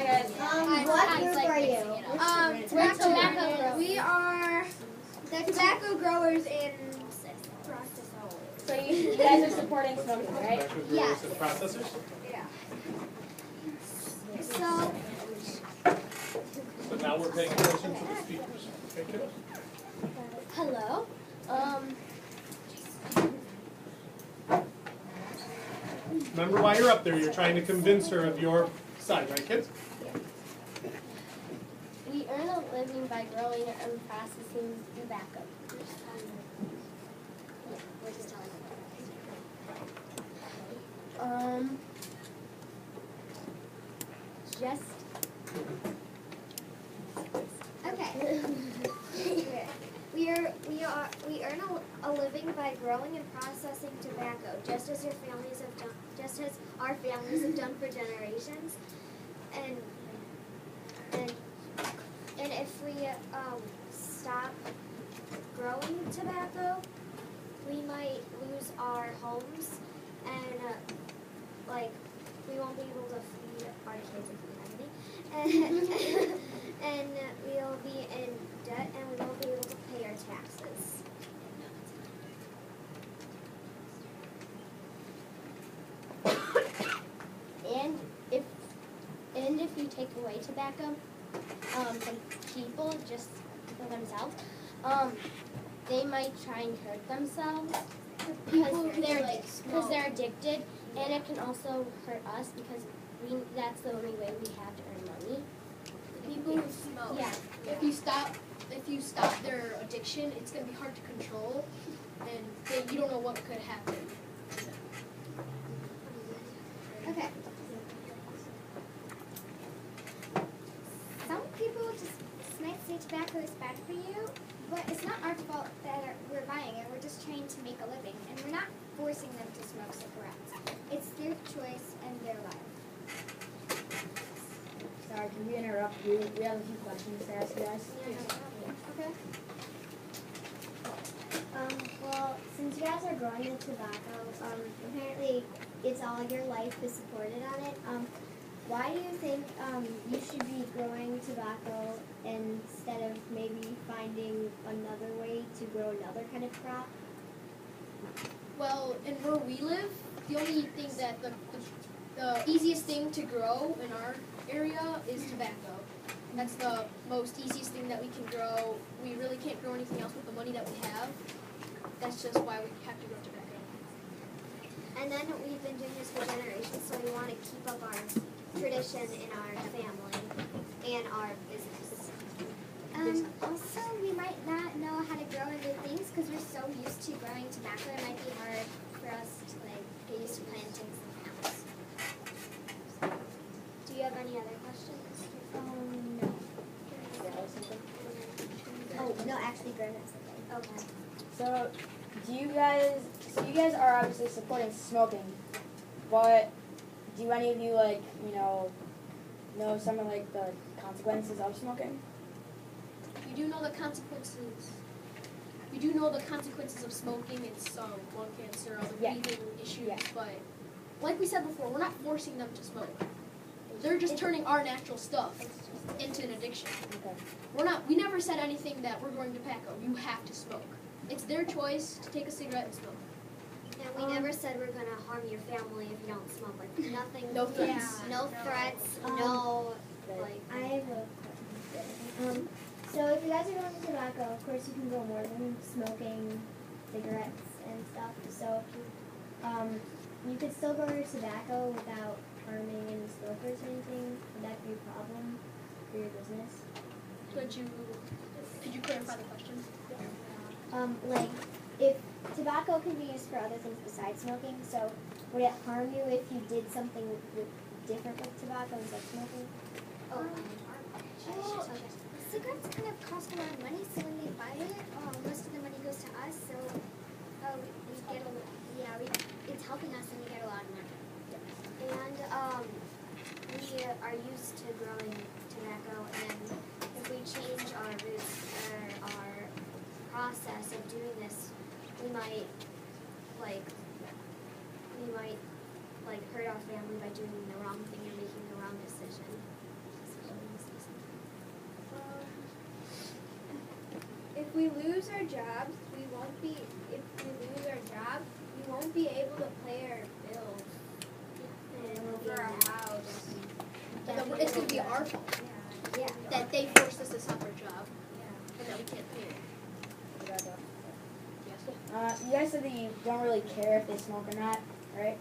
Hi guys. What group are you? We're tobacco growers. We are the tobacco growers in process. So you guys are supporting smoking, right? Tobacco growers Yes. and processors? Yeah. So now we're paying attention to the speakers. Okay, kiddos? Hello. Remember why you're up there. You're trying to convince her of your side, right, kids? We earn a living by growing and processing tobacco. Just okay. We earn a living by growing and processing tobacco, just as our families have done for generations. And if we stop growing tobacco, we might lose our homes, and we won't be able to feed our kids if we have any, and we'll be in debt, and we won't be able to pay our taxes. And if you take away tobacco from people, just for themselves, they might try and hurt themselves because they're addicted, and it can also hurt us because that's the only way we have to earn money. People who smoke. Yeah. If you stop their addiction, it's going to be hard to control, and you don't know what could happen. Okay. Some people just might say tobacco is bad for you, but it's not our fault that we're buying it. We're just trying to make a living, and we're not forcing them to smoke cigarettes. It's their choice and their life. Sorry, can we interrupt you? We have a few questions to ask you guys. Okay. Well, since you guys are growing the tobacco, apparently it's all your life is supported on it. Why do you think you should be growing tobacco instead of maybe finding another way to grow another kind of crop? Well, in where we live, the only thing that the easiest thing to grow in our area is tobacco. That's the most easiest thing that we can grow. We really can't grow anything else with the money that we have. That's just why we have to grow tobacco. And then we've been doing this for generations, so we want to keep up our tradition in our family and our business. Also, we might not know how to grow new things because we're so used to growing tobacco. It might be hard for us to get used to planting something else. Do you have any other questions? No. Oh, no, actually, Graham has something. Okay. So you guys are obviously supporting smoking, but do any of you know some of the consequences of smoking? We do know the consequences. We do know the consequences of smoking. It's lung cancer, other breathing issues. Yeah. But like we said before, we're not forcing them to smoke. They're just turning our natural stuff into an addiction. Okay. We never said anything that we're growing tobacco. You have to smoke. It's their choice to take a cigarette and smoke. And we never said we're going to harm your family if you don't smoke. Like, nothing. No threats. No threats. No, I have a question. So if you guys are growing tobacco, of course you can grow more than smoking cigarettes and stuff. So you could still grow your tobacco without harming any smokers or anything. Would that be a problem for your business? Could you clarify the question? If tobacco can be used for other things besides smoking, so would it harm you if you did something different with tobacco instead of smoking? Well, cigarettes kind of cost a lot of money, so when they buy it, most of the money goes to us, so we get it's helping us and we get a lot of money. And we are used to growing tobacco, and if we change our roots or our process of doing this, we might hurt our family by doing the wrong thing and making the wrong decision. we lose our jobs, we won't be able to pay our bills and for our house. It's gonna be our fault Yeah. that they forced us to stop our job and that we can't pay it. Yes. You guys said that you don't really care if they smoke or not, right?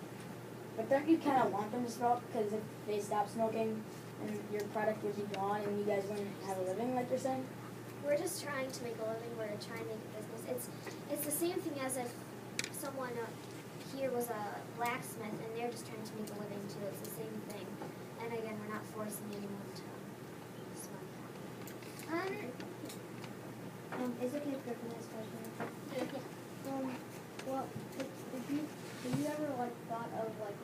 But don't you kind of want them to smoke? Because if they stop smoking, and your product would be gone, and you guys wouldn't have a living, like you're saying? We're just trying to make a living. We're trying to make a business. It's the same thing as if someone here was a blacksmith and they're just trying to make a living too. It's the same thing. And again, we're not forcing anyone to smoke. Is it okay for the next question? Yeah. Well, have you ever like thought of like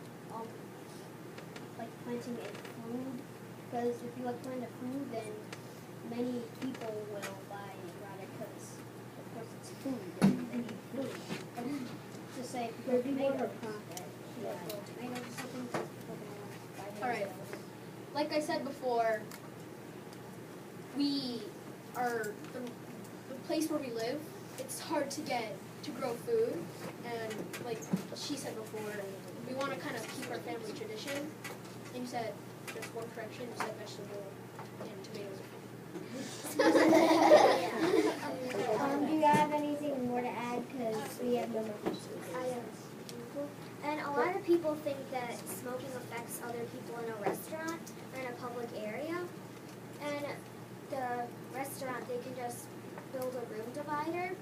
planting a food? Because if you like plant a food, then many people will buy it rather because of course it's food and they need food. Just say if you grow tomatoes, profit. Yeah, grow tomatoes or something. People can buy All right. tomatoes. Like I said before, we are the place where we live. It's hard to grow food, and like she said before, we want to kind of keep our family tradition. And you said, just one correction, you said vegetable and tomatoes. Do you have anything more to add? Because we have no more questions. And a lot of people think that smoking affects other people in a restaurant or in a public area. And the restaurant, they can just build a room divider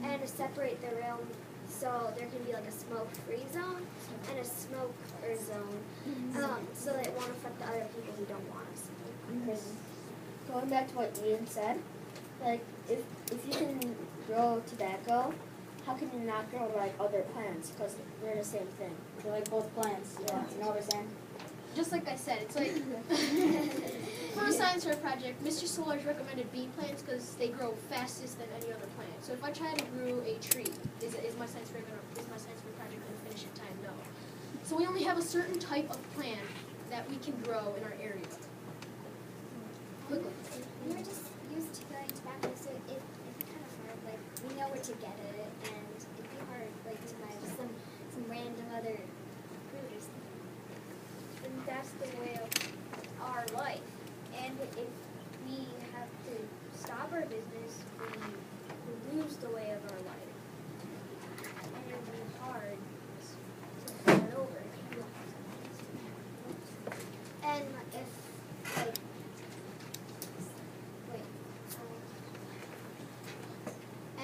and separate the room so there can be like a smoke-free zone and a smoker zone, so that it won't affect the other people who don't want to smoke. Going back to what Ian said, like if you can grow tobacco, how can you not grow like other plants? Because they're the same thing. They're like both plants. Yeah. You know what I'm saying? Just like I said, it's like for a science fair project, Mr. Solar's recommended bean plants because they grow fastest than any other plant. So if I try to grow a tree, is my science fair project going to finish in time? No. So we only have a certain type of plant that we can grow in our area. Quickly. We were just used to growing tobacco, so it's kind of hard. Like, we know where to get it, and it'd be hard, like, to buy some random other fruit or something. And that's the way of our life. And if we have to stop our business, we lose the way of our life. And it'd be hard to start over. And if, like,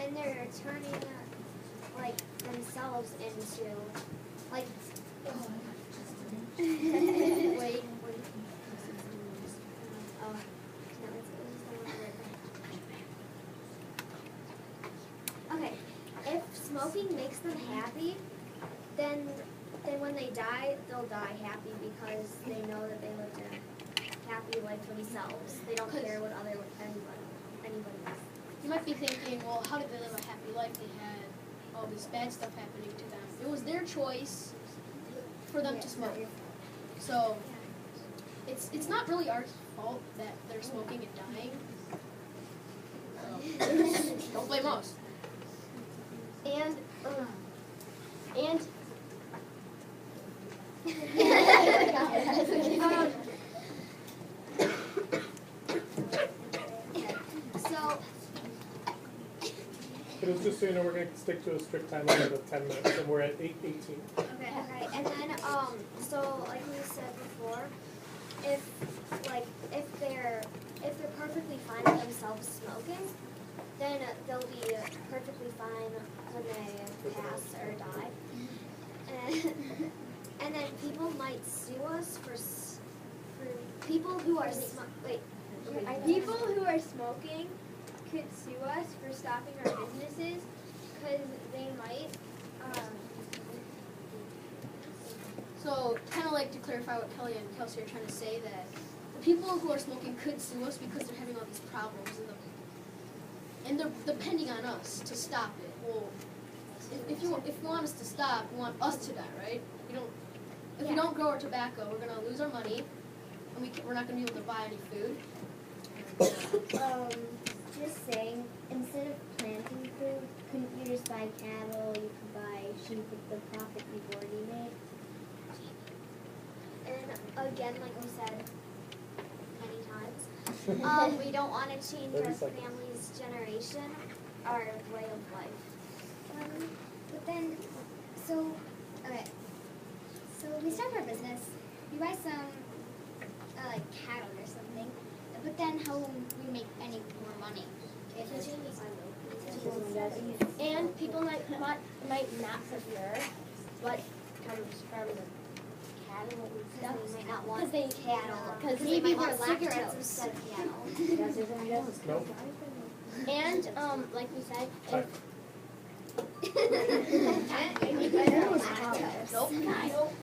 and they're turning like themselves into like wait. Oh, no, okay. If smoking makes them happy, then when they die, they'll die happy because they know that they lived a happy life themselves. They don't care what anybody else. You might be thinking, well, how did they live a happy life? They had all this bad stuff happening to them. It was their choice for them to smoke. So it's not really our fault that they're smoking and dying. So, don't blame us. And So But it's just so you know, we're going to stick to a strict time limit of 10 minutes, and we're at 8:18. okay, and then so like we said before, if they're perfectly fine with themselves smoking, then they'll be perfectly fine when they pass or die. And then people might sue us for people who are People who are smoking could sue us for stopping our businesses because they might. So, kind of like to clarify what Kelly and Kelsey are trying to say, that the people who are smoking could sue us because they're having all these problems, and they're depending on us to stop it. Well, if you want us to stop, you want us to die, right? If we don't grow our tobacco, we're gonna lose our money, and we're not gonna be able to buy any food. just saying, instead of planting food, couldn't you just buy cattle? You could buy sheep with the profit you've already made. And again, like we said many times, we don't want to change 30 our seconds. family's generation, our way of life. But then, okay, so we start our business, we buy some, like cattle or something, but then how will we make any more money? If it's And people might not prefer what comes from the cattle and stuff. They might not want they cattle, because they maybe might they're want cigarettes lactose. instead of cattle. You guys say something, guys? Nope. And like we said, Sorry. if Nope.